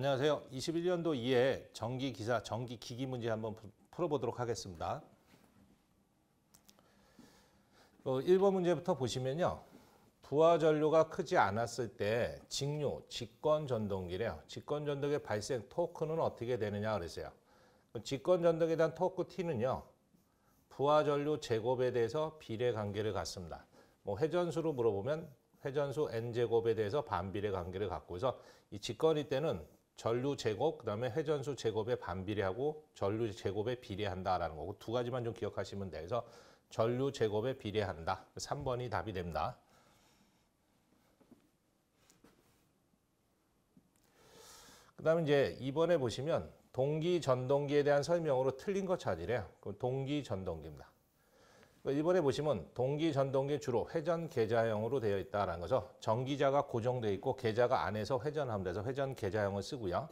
안녕하세요. 21년도 2회 전기기사, 전기기기 문제 한번 풀어보도록 하겠습니다. 1번 문제부터 보시면요. 부하전류가 크지 않았을 때 직류, 직권전동기래요. 직권전동의 발생 토크는 어떻게 되느냐 그랬어요. 직권전동에 대한 토크 T는요. 부하전류 제곱에 대해서 비례관계를 갖습니다. 회전수로 물어보면 회전수 N제곱에 대해서 반비례 관계를 갖고 있어서 이 직권일 때는 전류 제곱, 그 다음에 회전수 제곱에 반비례하고 전류 제곱에 비례한다라는 거고 두 가지만 좀 기억하시면 돼서 전류 제곱에 비례한다. 3번이 답이 됩니다. 그 다음에 이제 2번에 보시면 동기전동기에 대한 설명으로 틀린 거 찾으래요. 그럼 동기전동기입니다. 1번에 보시면 동기전동기 주로 회전 계좌형으로 되어 있다는 거죠. 전기자가 고정되어 있고 계좌가 안에서 회전하면 돼서 회전 계좌형을 쓰고요.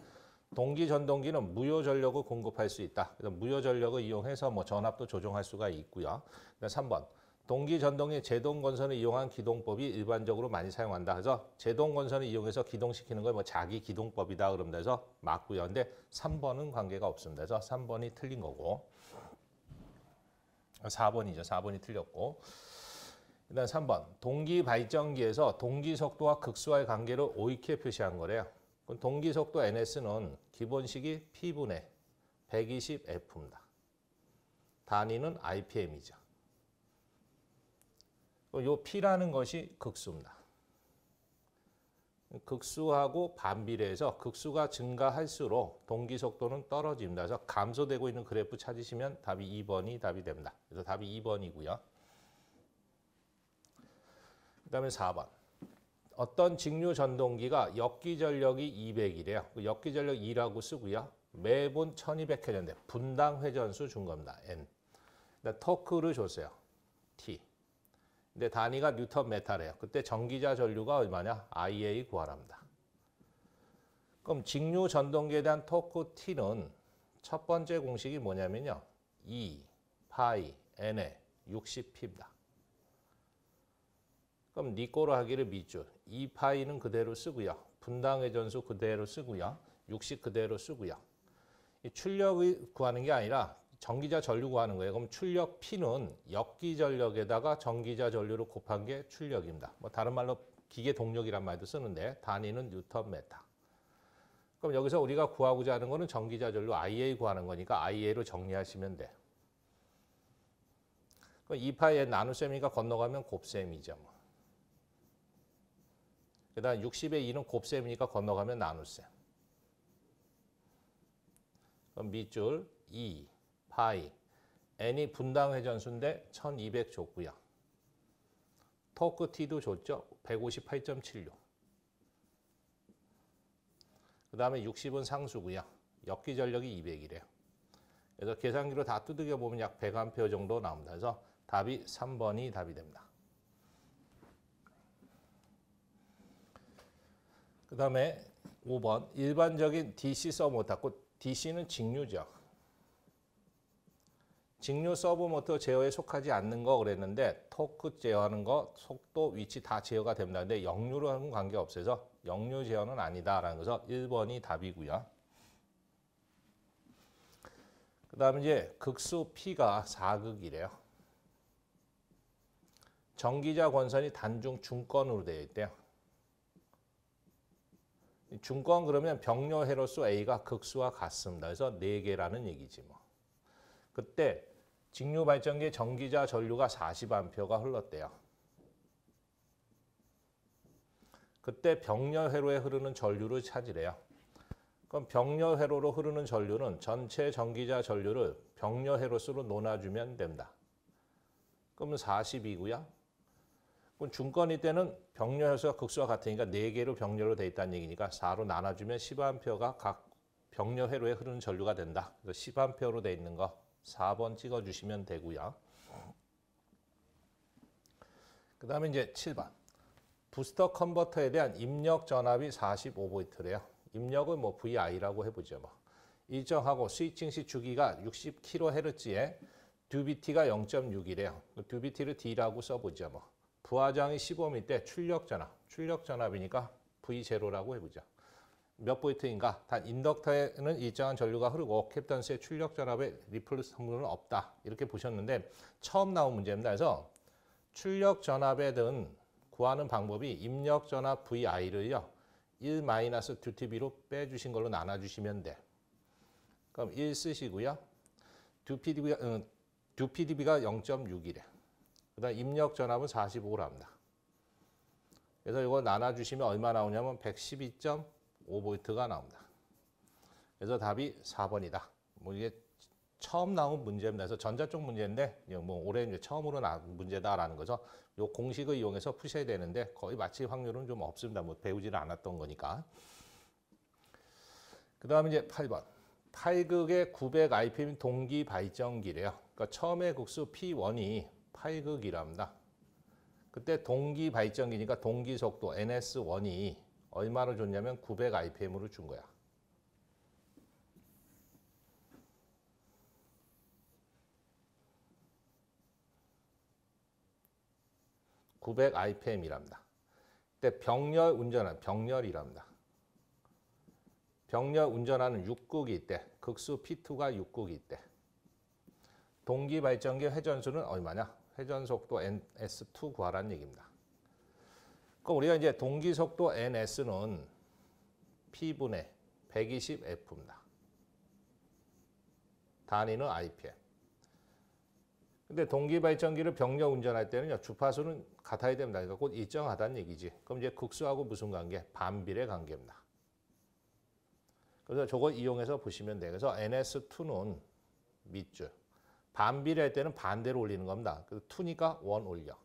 동기전동기는 무효전력을 공급할 수 있다. 그래서 무효전력을 이용해서 전압도 조정할 수가 있고요. 3번 동기전동기 제동건선을 이용한 기동법이 일반적으로 많이 사용한다. 그래서 제동건선을 이용해서 기동시키는 걸 자기 기동법이다. 그러면 돼서 맞고요. 근데 3번은 관계가 없습니다. 그래서 3번이 틀린 거고. 4번이죠. 4번이 틀렸고. 일단 3번. 동기발전기에서 동기속도와 극수와의 관계를 옳게 표시한 거래요. 동기속도 NS는 기본식이 P분의 120F입니다. 단위는 RPM이죠. 이 P라는 것이 극수입니다. 극수하고 반비례해서 극수가 증가할수록 동기속도는 떨어집니다. 그래서 감소되고 있는 그래프 찾으시면 답이 2번이 답이 됩니다. 그래서 답이 2번이고요. 그 다음에 4번. 어떤 직류 전동기가 역기전력이 200이래요. 역기전력 2라고 쓰고요. 매분 1200회전대 분당 회전수 준 겁니다. N. 토크를 줬어요. T. 근데 단위가 뉴턴 메타래요. 그때 전기자 전류가 얼마냐? IA 구하랍니다. 그럼 직류 전동기에 대한 토크 T는 첫 번째 공식이 뭐냐면요. 2 파이 N에 60P입니다. 그럼 니 거로 하기를 밑줄. 2 파이는 그대로 쓰고요. 분당 회전수 그대로 쓰고요. 60 그대로 쓰고요. 이 출력을 구하는 게 아니라 전기자 전류 구하는 거예요. 그럼 출력 P는 역기전력에다가 전기자 전류를 곱한 게 출력입니다. 다른 말로 기계 동력이란 말도 쓰는데 단위는 뉴턴 메타. 그럼 여기서 우리가 구하고자 하는 거는 전기자 전류 IA 구하는 거니까 IA로 정리하시면 돼요. 그럼 2파이에 나눗셈이니까 건너가면 곱셈이죠. 그 다음 60의 2는 곱셈이니까 건너가면 나눗셈. 그럼 밑줄 2 파이 N이 분당 회전수인데 1200 줬고요. 토크 T도 줬죠. 158.76. 그 다음에 60은 상수고요. 역기전력이 200이래요. 그래서 계산기로 다 두들겨 보면 약 100A 정도 나옵니다. 그래서 답이 3번이 답이 됩니다. 그 다음에 5번 일반적인 DC 서브모터. DC는 직류죠. 직류 서브모터 제어에 속하지 않는 거 그랬는데 토크 제어하는 거, 속도, 위치 다 제어가 됩니다. 근데 역류로는 관계없어서 역류 제어는 아니다라는 거죠. 1번이 답이고요. 그 다음에 이제 극수 P가 4극이래요. 전기자 권선이 단중 중권으로 되어 있대요. 중권 그러면 병렬 회로수 A가 극수와 같습니다. 그래서 4개라는 얘기지 뭐. 그때 직류 발전기의 전기자 전류가 40A가 흘렀대요. 그때 병렬 회로에 흐르는 전류를 찾으래요. 그럼 병렬 회로로 흐르는 전류는 전체 전기자 전류를 병렬 회로수로 나눠주면 됩니다. 그러면 40이고요. 그럼 중권일 때는 병렬 회로수가 극수와 같으니까 4개로 병렬로 돼 있다는 얘기니까 4로 나눠주면 10A가 각 병렬 회로에 흐르는 전류가 된다. 그래서 10A로 돼 있는 거 4번 찍어주시면 되고요. 그 다음에 이제 7번. 부스터 컨버터에 대한 입력 전압이 45V래요. 입력을 VI라고 해보죠. 일정하고 스위칭 시 주기가 60kHz에 듀비티가 0.6이래요. 듀비티를 D라고 써보죠. 부하장이 15mm 때 출력 전압이니까 V0라고 해보죠. 몇 볼트인가? 단 인덕터에는 일정한 전류가 흐르고 캡턴스의 출력 전압에 리플 성분은 없다. 이렇게 보셨는데 처음 나온 문제입니다. 그래서 출력 전압에 든 구하는 방법이 입력 전압 VI를요. 1-2TB로 빼주신 걸로 나눠주시면 돼. 그럼 1 쓰시고요. 2PdB가 0.6이래. 그 다음 입력 전압은 45로 합니다. 그래서 이거 나눠주시면 얼마 나오냐면 112.5V가 나옵니다. 그래서 답이 4번이다. 뭐 이게 처음 나온 문제입니다. 그래서 전자 쪽 문제인데 뭐 올해 이제 처음으로 나온 문제다라는 거죠. 이 공식을 이용해서 푸셔야 되는데 거의 맞힐 확률은 좀 없습니다. 뭐 배우지를 않았던 거니까. 그 다음에 이제 8번. 8극의 900rpm 동기 발전기래요. 그러니까 처음에 국수 P1이 8극이랍니다. 그때 동기 발전기니까 동기 속도 NS1이 얼마를 줬냐면 900rpm으로 준 거야. (900rpm이랍니다) 그때 병렬 운전한 병렬이랍니다. 병렬 운전하는 6극이 있대. 극수 P2가 6극이 있대. 동기 발전기 회전수는 얼마냐? 회전 속도 NS2 구하라는 얘기입니다. 그럼 우리가 이제 동기 속도 NS는 P분의 120F입니다. 단위는 RPM. 근데 동기 발전기를 병렬 운전할 때는요, 주파수는 같아야 됩니다. 그러니까 곧 일정하다는 얘기지. 그럼 이제 극수하고 무슨 관계? 반비례 관계입니다. 그래서 저걸 이용해서 보시면 돼요. 그래서 NS2는 밑줄. 반비례할 때는 반대로 올리는 겁니다. 그래서 2니까 1 올려.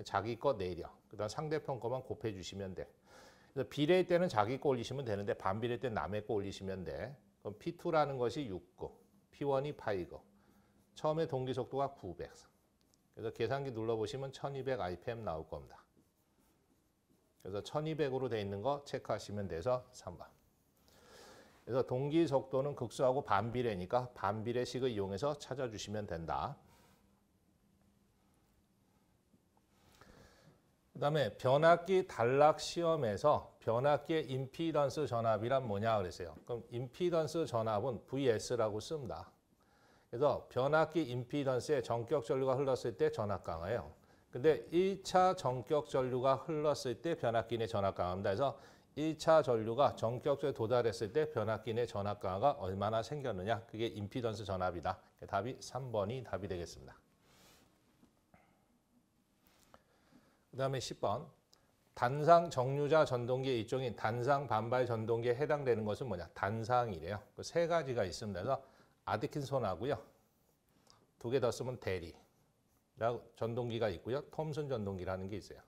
자기 거 내려. 그 다음 상대편 거만 곱해 주시면 돼. 그래서 비례할 때는 자기 거 올리시면 되는데 반비례할 때는 남의 거 올리시면 돼. 그럼 P2라는 것이 6구, P1이 8구. 처음에 동기 속도가 900. 그래서 계산기 눌러보시면 1200rpm 나올 겁니다. 그래서 1200으로 돼 있는 거 체크하시면 돼서 3번. 그래서 동기 속도는 극수하고 반비례니까 반비례식을 이용해서 찾아주시면 된다. 그 다음에 변압기 단락 시험에서 변압기의 임피던스 전압이란 뭐냐 그랬어요. 그럼 임피던스 전압은 VS라고 씁니다. 그래서 변압기 임피던스에 전격 전류가 흘렀을 때 전압 강화예요. 근데 1차 전격 전류가 흘렀을 때 변압기 내 전압 강화입니다. 그래서 1차 전류가 전격 전류에 도달했을 때 변압기 내 전압 강화가 얼마나 생겼느냐. 그게 임피던스 전압이다. 답이 3번이 답이 되겠습니다. 그 다음에 10번. 단상 정류자 전동기의 일종인 단상 반발 전동기에 해당되는 것은 뭐냐. 단상이래요. 그 세 가지가 있습니다. 그래서 아드킨손하고요. 2개 더 쓰면 대리. 전동기가 있고요. 톰슨 전동기라는 게 있어요.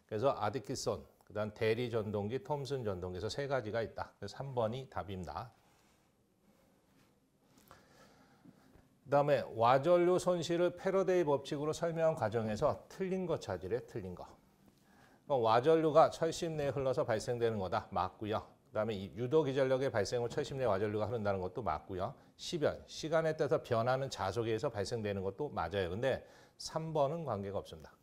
그래서 아드킨손, 그 다음 대리 전동기, 톰슨 전동기에서 세 가지가 있다. 그래서 3번이 답입니다. 그 다음에 와전류 손실을 패러데이 법칙으로 설명한 과정에서 틀린 거 찾으래. 틀린 거. 그럼 와전류가 철심 내에 흘러서 발생되는 거다. 맞고요. 그 다음에 이 유도기전력의 발생으로 철심 내 와전류가 흐른다는 것도 맞고요. 시변, 시간에 따라서 변하는 자속에 의해서 발생되는 것도 맞아요. 근데 3번은 관계가 없습니다.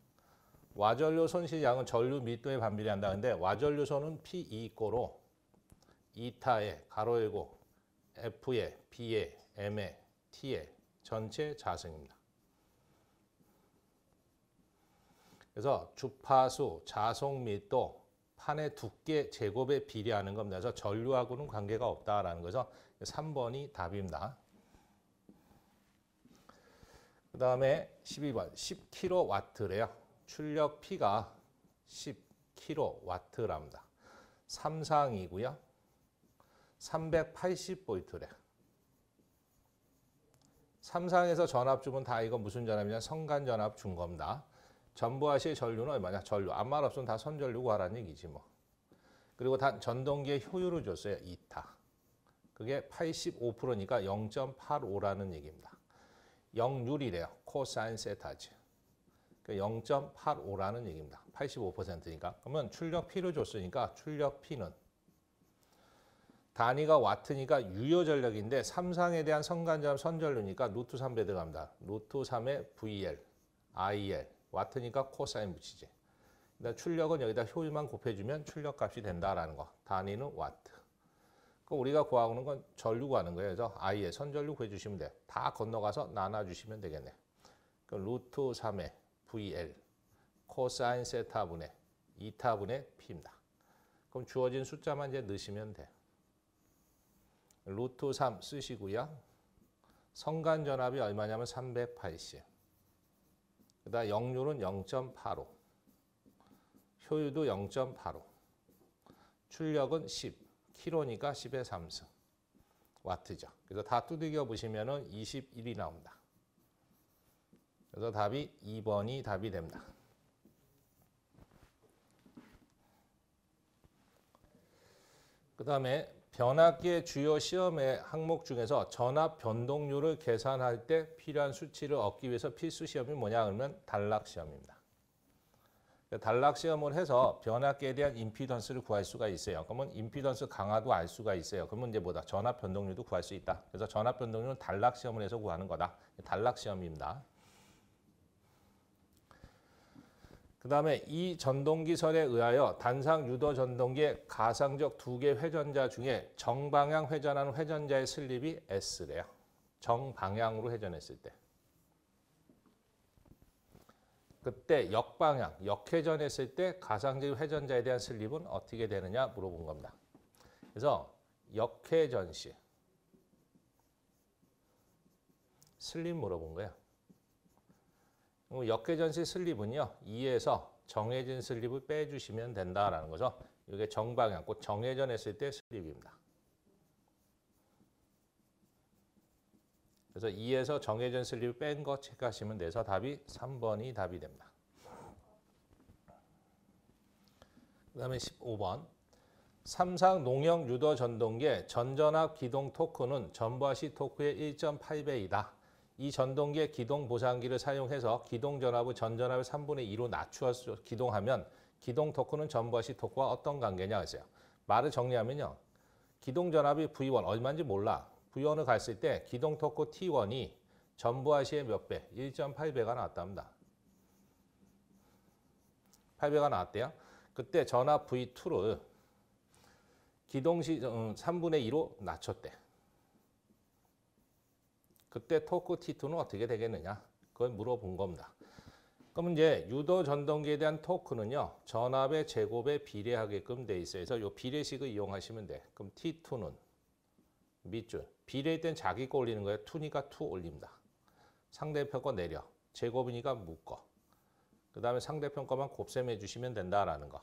와전류 손실 양은 전류 밀도에 반비례한다. 근데 와전류선은 P2고로 2타에 가로 열고 F에 B에 M에 T에 전체 자승입니다. 그래서 주파수, 자속 밀도, 판의 두께, 제곱에 비례하는 겁니다. 그래서 전류하고는 관계가 없다라는 거죠. 3번이 답입니다. 그 다음에 12번 10kW래요. 출력 P가 10kW랍니다. 3상이고요. 380V래. 3상에서 전압 주면 다 이거 무슨 전압이냐? 선간 전압 준 겁니다. 전부하실 전류는 얼마냐? 전류. 아무 말 없으면 다 선전류 구하라는 얘기지 뭐. 그리고 단 전동기의 효율을 줬어요. 2타. 그게 85%니까 0.85라는 얘기입니다. 0율이래요. 코사인 세타즈. 0.85라는 얘기입니다. 85%니까. 그러면 출력 P를 줬으니까 출력 P는 단위가 와트니까 유효 전력인데 3상에 대한 선간전압 선전류니까 루트 3배 들어갑니다. 루트 3의 VL, IL, 와트니까 코사인 붙이지. 출력은 여기다 효율만 곱해주면 출력값이 된다라는 거. 단위는 와트. 그럼 우리가 구하는 건 전류 구하는 거예요. 그래서 I의 선전류 구해주시면 돼요. 다 건너가서 나눠주시면 되겠네. 그럼 루트 3의 VL 코사인 세타분의 2타분의 P입니다. 그럼 주어진 숫자만 이제 넣으시면 돼. 루트 3 쓰시고요. 성간 전압이 얼마냐면 380. 그다음 역률은 0.85. 효율도 0.85. 출력은 10. 킬로니까 10의 3승. 와트죠. 그래서 다 두들겨 보시면은 21이 나옵니다. 그래서 답이 2번이 답이 됩니다. 그 다음에 변압기의 주요 시험의 항목 중에서 전압 변동률을 계산할 때 필요한 수치를 얻기 위해서 필수 시험이 뭐냐 그러면 단락 시험입니다. 단락 시험을 해서 변압기에 대한 임피던스를 구할 수가 있어요. 그러면 임피던스 강화도 알 수가 있어요. 그러면 이제 뭐다? 전압 변동률도 구할 수 있다. 그래서 전압 변동률은 단락 시험을 해서 구하는 거다. 단락 시험입니다. 그 다음에 이 전동기설에 의하여 단상 유도 전동기의 가상적 두 개 회전자 중에 정방향 회전하는 회전자의 슬립이 S래요. 정방향으로 회전했을 때. 그때 역방향, 역회전했을 때 가상적 회전자에 대한 슬립은 어떻게 되느냐 물어본 겁니다. 그래서 역회전 시 슬립 물어본 거예요. 역회전 시 슬립은요. 2에서 정해진 슬립을 빼주시면 된다라는 거죠. 이게 정방향, 곧 정회전했을 때 슬립입니다. 그래서 2에서 정회전 슬립을 뺀 거 체크하시면 돼서 답이 3번이 답이 됩니다. 그 다음에 15번. 삼상 농형 유도 전동기의 전전압 기동 토크는 전부하시 토크의 1.8배이다. 이 전동기의 기동 보상기를 사용해서 기동 전압을 전전압의 3분의 2로 낮추어서 기동하면 기동 토크는 전부하시 토크와 어떤 관계냐 했어요. 말을 정리하면요. 기동 전압이 V1 얼마인지 몰라. V1을 갔을 때 기동 토크 T1이 전부하시의 몇 배? 1.8배가 나왔답니다. 8배가 나왔대요. 그때 전압 V2를 기동시 3분의 2로 낮췄대. 그때 토크 T2는 어떻게 되겠느냐? 그걸 물어본 겁니다. 그럼 이제 유도 전동기에 대한 토크는요. 전압의 제곱에 비례하게끔 돼 있어요. 그래서 이 비례식을 이용하시면 돼. 그럼 T2는 밑줄. 비례일 땐 자기 거 올리는 거예요. 2니까 2 올립니다. 상대편 거 내려. 제곱이니까 묶어. 그 다음에 상대편 거만 곱셈해 주시면 된다라는 거.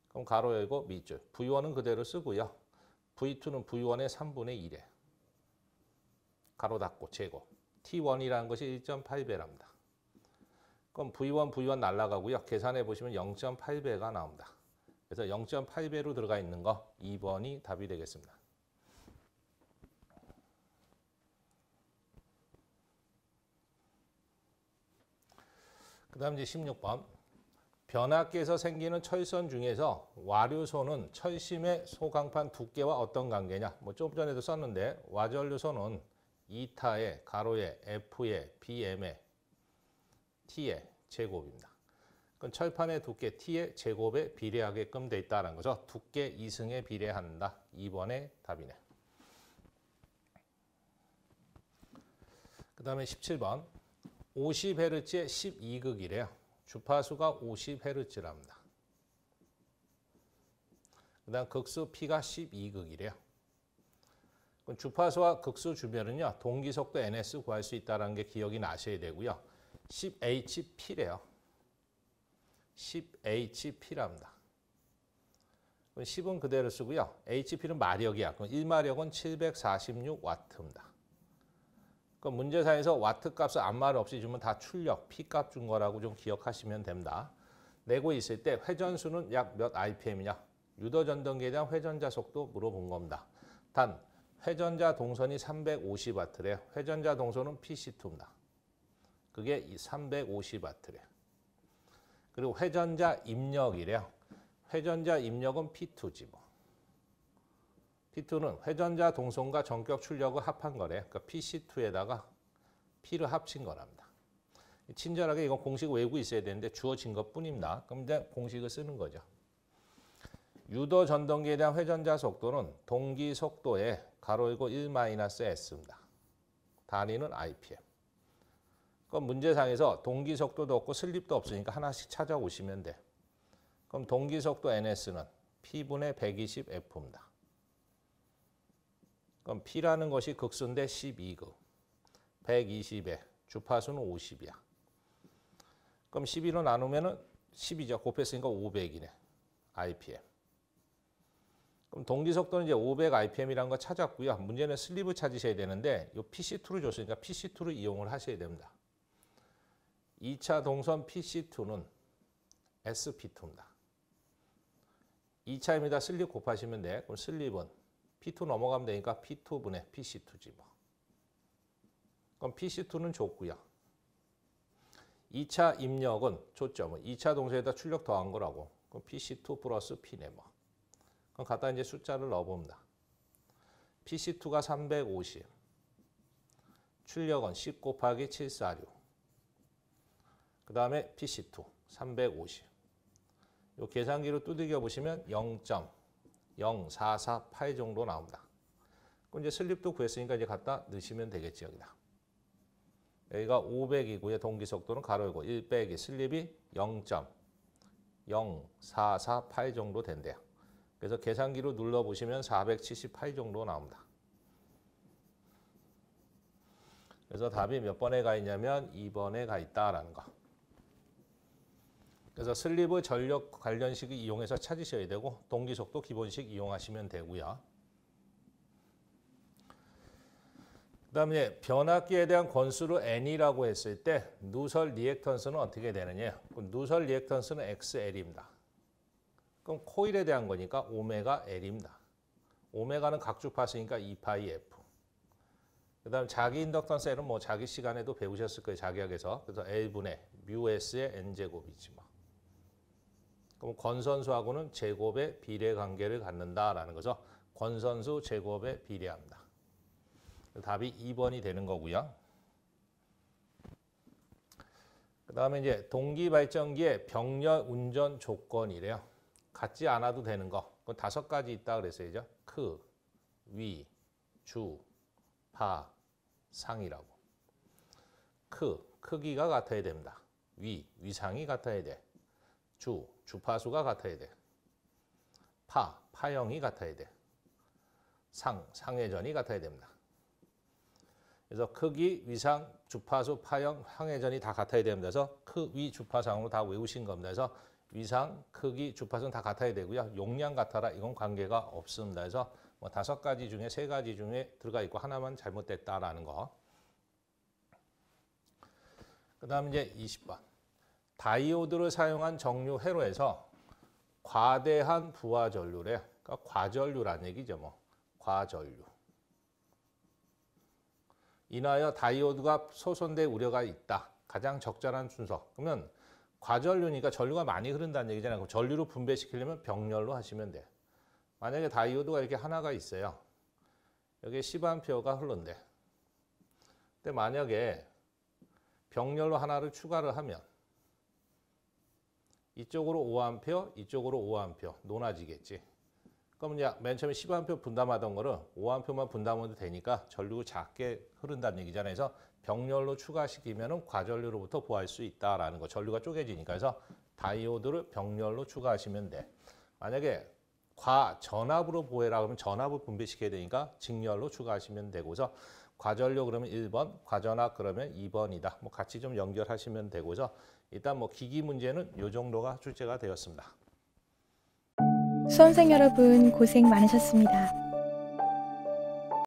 그럼 가로 열고 밑줄. V1은 그대로 쓰고요. V2는 V1의 3분의 1에. 가로 닫고 제곱. T1이라는 것이 1.8배랍니다. 그럼 V1 날라가고요. 계산해 보시면 0.8배가 나옵니다. 그래서 0.8배로 들어가 있는 거 2번이 답이 되겠습니다. 그 다음 이제 16번. 변압기에서 생기는 철선 중에서 와류소는 철심의 소강판 두께와 어떤 관계냐. 뭐 좀 전에도 썼는데 와전류소는 2타의 가로의 F의 BM의 T의 제곱입니다. 그럼 철판의 두께 T의 제곱에 비례하게끔 돼 있다는 거죠. 두께 2승에 비례한다. 2번의 답이네. 그 다음에 17번. 50Hz의 12극이래요. 주파수가 50Hz랍니다. 그 다음 극수 P가 12극이래요. 그럼 주파수와 극수 주변은요. 동기속도 NS 구할 수 있다는 게 기억이 나셔야 되고요. 10HP래요. 10HP랍니다. 10은 그대로 쓰고요. HP는 마력이야. 그럼 1마력은 746W입니다. 그럼 문제사에서 와트 값을 아무 말 없이 주면 다 출력, P 값 준 거라고 좀 기억하시면 됩니다. 내고 있을 때 회전수는 약 몇 RPM이냐? 유도전동기에 대한 회전자 속도 물어본 겁니다. 단 회전자 동선이 350W래요. 회전자 동선은 PC2입니다. 그게 350W래요. 그리고 회전자 입력이래요. 회전자 입력은 P2지 뭐. P2는 회전자 동선과 전격 출력을 합한 거래요. 그러니까 PC2에다가 P를 합친 거랍니다. 친절하게 이건 공식 외우고 있어야 되는데 주어진 것뿐입니다. 그럼 이제 공식을 쓰는 거죠. 유도 전동기에 대한 회전자 속도는 동기 속도의 가로 열고 1-s입니다. 단위는 rpm. 그럼 문제상에서 동기 속도도 없고 슬립도 없으니까 하나씩 찾아오시면 돼. 그럼 동기 속도 ns는 p분의 120f입니다. 그럼 p라는 것이 극수인데 12그. 120에 주파수는 50이야. 그럼 12로 나누면은 10이죠. 곱했으니까 500이네. rpm. 그럼 동기 속도는 이제 500 rpm이라는 거 찾았고요. 문제는 슬립을 찾으셔야 되는데 이 PC2를 줬으니까 PC2를 이용을 하셔야 됩니다. 2차 동선 PC2는 SP2입니다. 2차입니다. 슬립 곱하시면 돼. 그럼 슬립은 P2 넘어가면 되니까 P2분의 PC2지 뭐. 그럼 PC2는 줬고요. 2차 입력은 줬죠. 2차 동선에다 출력 더한 거라고. 그럼 PC2 플러스 P네 뭐. 그럼 갖다 이제 숫자를 넣어봅니다. PC2가 350. 출력은 10 곱하기 746. 그 다음에 PC2 350. 요 계산기로 두들겨 보시면 0.0448 정도 나옵니다. 그럼 이제 슬립도 구했으니까 이제 갖다 넣으시면 되겠지 여기다. 여기가 500이고요. 동기 속도는 가로 열고 1 빼기 슬립이 0.0448 정도 된대요. 그래서 계산기로 눌러보시면 478 정도 나옵니다. 그래서 답이 몇 번에 가 있냐면 2번에 가 있다라는 거. 그래서 슬립의 전력 관련식을 이용해서 찾으셔야 되고 동기속도 기본식 이용하시면 되고요. 그다음에 변압기에 대한 건수를 n이라고 했을 때 누설 리액턴스는 어떻게 되느냐? 누설 리액턴스는 XL입니다. 그럼 코일에 대한 거니까 오메가 L입니다. 오메가는 각주파수니까 2파이 F. 그다음 자기 인덕턴스 L은 뭐 자기 시간에도 배우셨을 거예요. 자기학에서. 그래서 L분의 뮤S의 N제곱이지 뭐. 그럼 권선수하고는 제곱의 비례 관계를 갖는다라는 거죠. 권선수 제곱에 비례합니다. 답이 2번이 되는 거고요. 그다음에 이제 동기 발전기의 병렬 운전 조건이래요. 같지 않아도 되는 거. 그건 5가지 있다 그랬어야죠. 크, 위, 주, 파, 상이라고. 크기가 같아야 됩니다. 위상이 같아야 돼. 주파수가 같아야 돼. 파형이 같아야 돼. 상회전이 같아야 됩니다. 그래서 크기, 위상, 주파수, 파형, 항회전이 다 같아야 됩니다. 그래서 위, 주파상으로 다 외우신 겁니다. 그래서 위상, 크기, 주파수는 다 같아야 되고요. 용량 같아라 이건 관계가 없습니다. 그래서 뭐 5가지 중에 3가지 중에 들어가 있고 하나만 잘못됐다라는 거. 그 다음 이제 20번. 다이오드를 사용한 정류 회로에서 과대한 부하 전류래. 그러니까 과전류란 얘기죠. 뭐 과전류. 인하여 다이오드가 소손될 우려가 있다. 가장 적절한 순서. 그러면 과전류니까 전류가 많이 흐른다는 얘기잖아요. 그럼 전류로 분배시키려면 병렬로 하시면 돼. 만약에 다이오드가 이렇게 하나가 있어요. 여기에 10A가 흐른대. 근데 만약에 병렬로 하나를 추가를 하면 이쪽으로 5A, 이쪽으로 5A 높아지겠지. 그럼 이제 맨 처음에 10A 분담하던 거를 5A만 분담해도 되니까 전류가 작게 흐른다는 얘기잖아요. 그래서 병렬로 추가시키면 과전류로부터 보호할 수 있다라는 거. 전류가 쪼개지니까. 그래서 다이오드를 병렬로 추가하시면 돼. 만약에 과전압으로 보호해라 그러면 전압을 분배시켜야 되니까 직렬로 추가하시면 되고서 과전류 그러면 1번, 과전압 그러면 2번이다. 뭐 같이 좀 연결하시면 되고서 일단 뭐 기기 문제는 이 정도가 출제가 되었습니다. 수험생 여러분 고생 많으셨습니다.